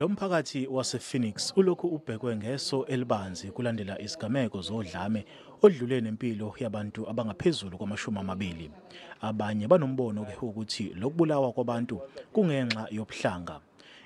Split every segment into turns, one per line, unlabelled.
Lo mphakathi wase-Phoenix ulokhu ubhekwe ngeso elibanzi kulandela isigameko zodlame odlule nempilo yabantu abangaphezulu kwama-20. Abanye banombono-ke ukuthi lokubulawa kwabantu kungenxa yobuhlanga.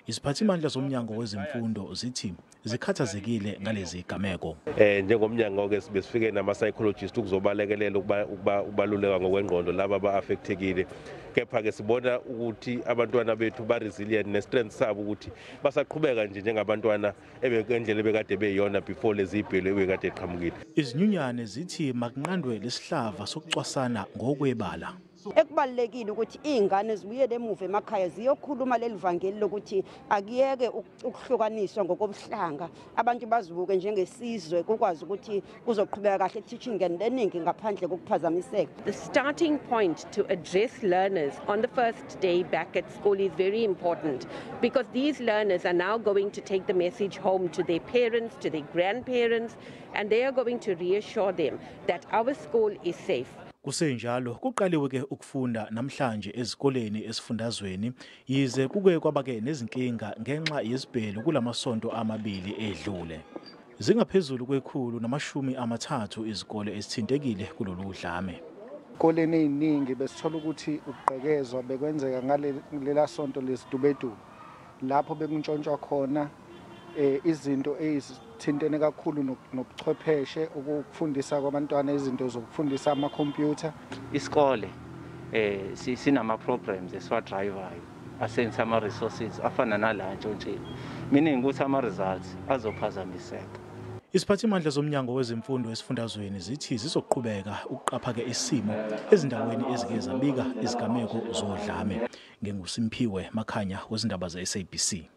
Iziphathimandla zomnyango wezemfundo zithi zikhathazekile ngalezi gameko.
Njengomnyango-ke besifike nama-psychologist ukuzobalekelela ukubaluleka ngokwengqondo laba aba-affectekile. Kepha-ke sibona ukuthi abantwana bethu ba-resilient ne-strength sabo ukuthi basaqhubeka nje njengabantwana ngendlela ebekade beyiyona before lezi ibhelu ebekade eqhamukile.
Izinyunyane zithi makunqandwe lesihlava sokucwasana ngokwebala.
Ekubalekile ukuthi izingane zibuyele emuva emakhaya ziyokhuluma leli vangeli lokuthi akuyeke ukuhlukaniswa ngokobuhlanga, abantu bazibuke njengesizwe kukwazi ukuthi kuzoqhubeka kahle teaching and learning ngaphandle kokuphazamiseka.
The starting point to address learners on the first day back at school is very important because these learners are now going to take the message home to their parents, to their grandparents, and they are going to reassure them that our school is safe.
Kusenjalo kuqaliwe-ke ukufunda namhlanje ezikoleni esifundazweni yize kuke kwaba-ke nezinkinga ngenxa yesibhelu kulamasonto amabili edlule. Zingaphezulu kwe-130 izikole ezithintekile kulolu dlame.
Koleni eziningi besithola ukuthi ukugqekezwa bekwenzeka ngalela sonto lesidubedube lapho bekuntshontshwa khona izinto ezithintene kakhulu nobuchwepheshe ukufundisa kwabantwana izinto zokufundisa amakhompyutha.
Isikole sinama programs esiwadrivayo asenza ama resources afana nala ntshontsheni, meaning ukuthi ama results azophazamiseka.
Isiphathimandla zomnyango wezemfundo esifundazweni zithi zizoqhubeka ukuqapha-ke isimo ezindaweni ezike zabika izigameko zodlame. NginguSimphiwe Makhanya wezindaba ze-SABC.